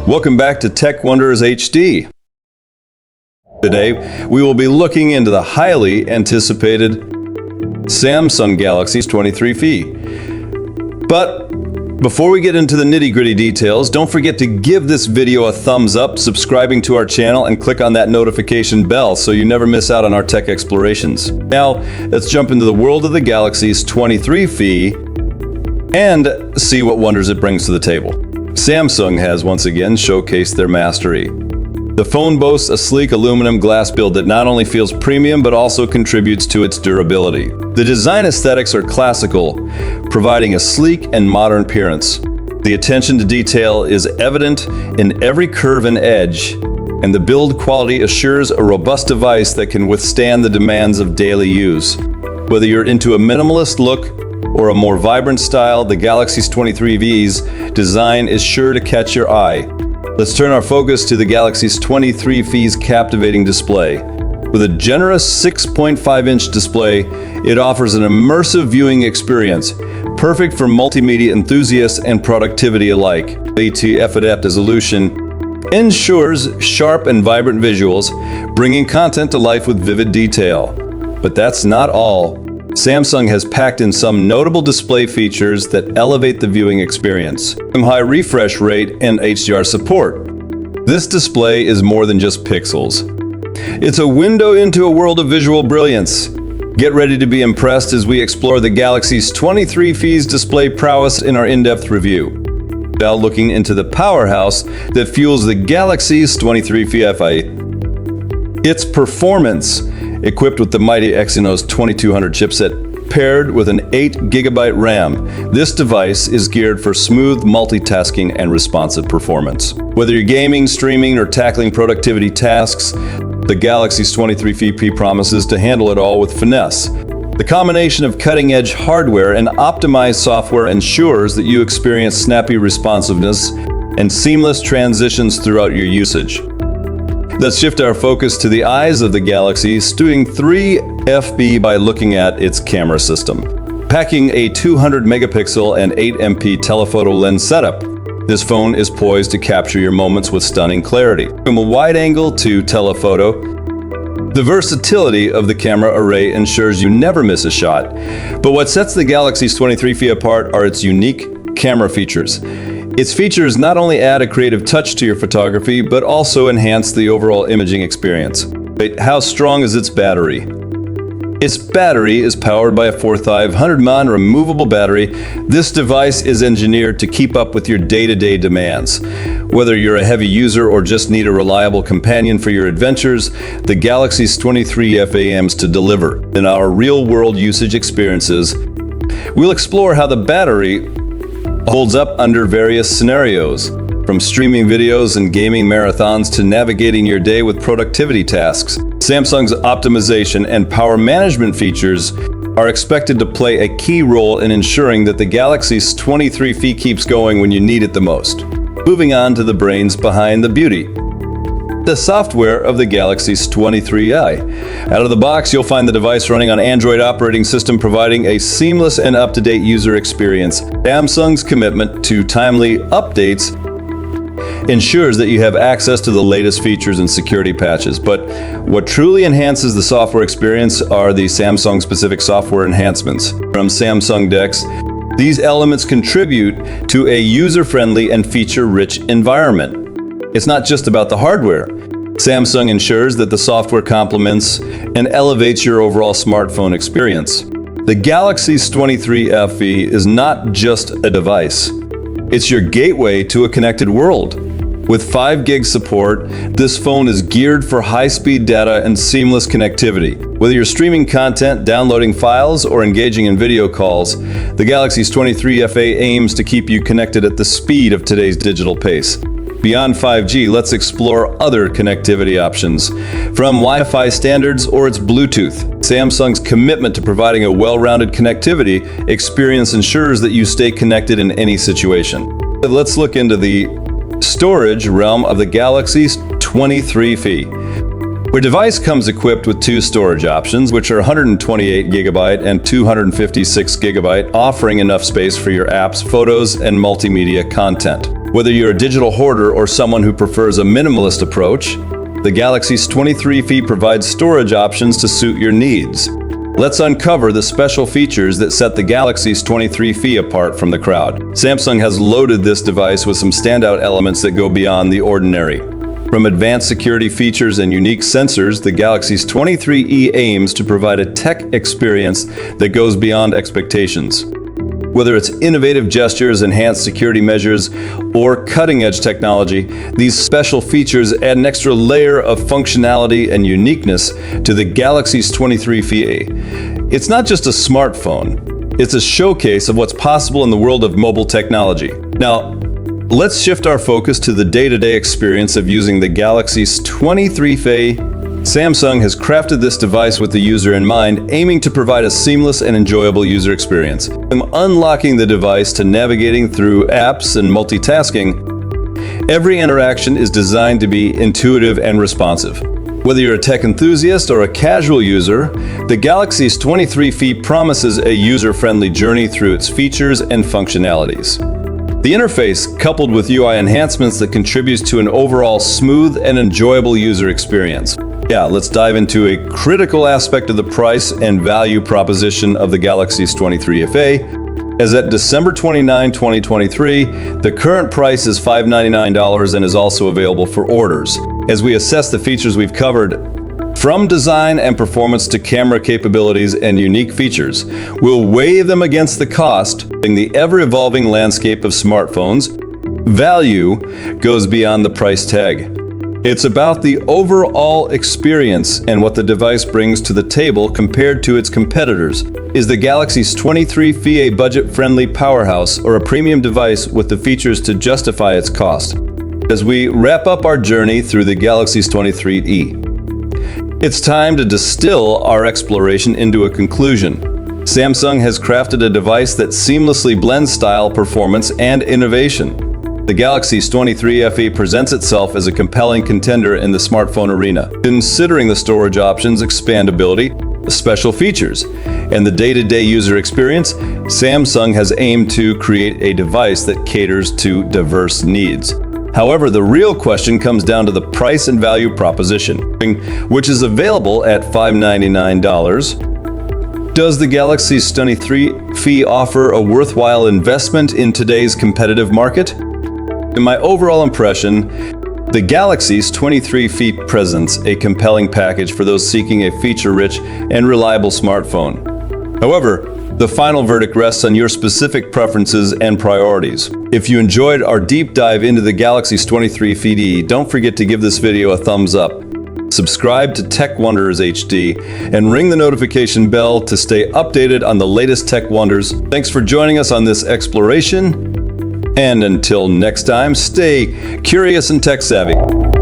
Welcome back to Tech Wonders HD. Today, we will be looking into the highly anticipated Samsung Galaxy S23 FE. But before we get into the nitty-gritty details, don't forget to give this video a thumbs up, subscribing to our channel, and click on that notification bell so you never miss out on our tech explorations. Now, let's jump into the world of the Galaxy S23 FE and see what wonders it brings to the table. Samsung has once again showcased their mastery. The phone boasts a sleek aluminum glass build that not only feels premium but also contributes to its durability. The design aesthetics are classical, providing a sleek and modern appearance. The attention to detail is evident in every curve and edge, and the build quality assures a robust device that can withstand the demands of daily use. Whether you're into a minimalist look or a more vibrant style, the Galaxy S23 FE's design is sure to catch your eye. Let's turn our focus to the Galaxy S23 FE's captivating display. With a generous 6.5-inch display, it offers an immersive viewing experience, perfect for multimedia enthusiasts and productivity alike. The ATF resolution ensures sharp and vibrant visuals, bringing content to life with vivid detail. But that's not all. Samsung has packed in some notable display features that elevate the viewing experience. High refresh rate and HDR support. This display is more than just pixels. It's a window into a world of visual brilliance. Get ready to be impressed as we explore the Galaxy S23 FE's display prowess in our in-depth review. Now looking into the powerhouse that fuels the Galaxy S23 FE. Its performance, equipped with the mighty Exynos 2200 chipset, paired with an 8GB RAM. This device is geared for smooth multitasking and responsive performance. Whether you're gaming, streaming, or tackling productivity tasks, the Galaxy S23 FE promises to handle it all with finesse. The combination of cutting-edge hardware and optimized software ensures that you experience snappy responsiveness and seamless transitions throughout your usage. Let's shift our focus to the eyes of the Galaxy S23 FE by looking at its camera system. Packing a 200-megapixel and 8MP telephoto lens setup, this phone is poised to capture your moments with stunning clarity. From a wide angle to telephoto, the versatility of the camera array ensures you never miss a shot. But what sets the Galaxy S23 FE apart are its unique camera features. Its features not only add a creative touch to your photography, but also enhance the overall imaging experience. But how strong is its battery? Its battery is powered by a 4500 mAh removable battery. This device is engineered to keep up with your day-to-day demands. Whether you're a heavy user or just need a reliable companion for your adventures, the Galaxy S23 FE aims to deliver. In our real-world usage experiences, we'll explore how the battery holds up under various scenarios, from streaming videos and gaming marathons to navigating your day with productivity tasks. Samsung's optimization and power management features are expected to play a key role in ensuring that the Galaxy S23 FE keeps going when you need it the most. Moving on to the brains behind the beauty. The software of the Galaxy S23 FE. Out of the box, you'll find the device running on Android operating system, providing a seamless and up-to-date user experience. Samsung's commitment to timely updates ensures that you have access to the latest features and security patches. But what truly enhances the software experience are the Samsung-specific software enhancements. From Samsung DeX, these elements contribute to a user-friendly and feature-rich environment. It's not just about the hardware. Samsung ensures that the software complements and elevates your overall smartphone experience. The Galaxy S23 FE is not just a device. It's your gateway to a connected world. With 5 gig support, this phone is geared for high-speed data and seamless connectivity. Whether you're streaming content, downloading files, or engaging in video calls, the Galaxy S23 FE aims to keep you connected at the speed of today's digital pace. Beyond 5G, let's explore other connectivity options. From Wi-Fi standards or its Bluetooth, Samsung's commitment to providing a well-rounded connectivity experience ensures that you stay connected in any situation. Let's look into the storage realm of the Galaxy S23 FE. Your device comes equipped with 2 storage options, which are 128GB and 256GB, offering enough space for your apps, photos, and multimedia content. Whether you're a digital hoarder or someone who prefers a minimalist approach, the Galaxy S23 FE provides storage options to suit your needs. Let's uncover the special features that set the Galaxy S23 FE apart from the crowd. Samsung has loaded this device with some standout elements that go beyond the ordinary. From advanced security features and unique sensors, the Galaxy S23 FE aims to provide a tech experience that goes beyond expectations. Whether it's innovative gestures, enhanced security measures, or cutting-edge technology, these special features add an extra layer of functionality and uniqueness to the Galaxy S23 FE. It's not just a smartphone, it's a showcase of what's possible in the world of mobile technology. Now, let's shift our focus to the day-to-day experience of using the Galaxy S23 FE. Samsung has crafted this device with the user in mind, aiming to provide a seamless and enjoyable user experience. From unlocking the device to navigating through apps and multitasking, every interaction is designed to be intuitive and responsive. Whether you're a tech enthusiast or a casual user, the Galaxy S23 FE promises a user-friendly journey through its features and functionalities. The interface, coupled with UI enhancements that contributes to an overall smooth and enjoyable user experience. Yeah, let's dive into a critical aspect of the price and value proposition of the Galaxy S23 FE. As at December 29, 2023, the current price is $599 and is also available for orders. As we assess the features we've covered, from design and performance to camera capabilities and unique features, we'll weigh them against the cost. In the ever-evolving landscape of smartphones, value goes beyond the price tag. It's about the overall experience and what the device brings to the table compared to its competitors. Is the Galaxy S23 FE a budget-friendly powerhouse or a premium device with the features to justify its cost? As we wrap up our journey through the Galaxy S23 FE, it's time to distill our exploration into a conclusion. Samsung has crafted a device that seamlessly blends style, performance, and innovation. The Galaxy S23 FE presents itself as a compelling contender in the smartphone arena. Considering the storage options, expandability, special features, and the day-to-day user experience, Samsung has aimed to create a device that caters to diverse needs. However, the real question comes down to the price and value proposition, which is available at $599. Does the Galaxy S23 FE offer a worthwhile investment in today's competitive market? In my overall impression, the Galaxy S23 FE presents a compelling package for those seeking a feature-rich and reliable smartphone. However, the final verdict rests on your specific preferences and priorities. If you enjoyed our deep dive into the Galaxy S23 FE, don't forget to give this video a thumbs up. Subscribe to Tech Wonders HD and ring the notification bell to stay updated on the latest tech wonders. Thanks for joining us on this exploration. And until next time, stay curious and tech savvy.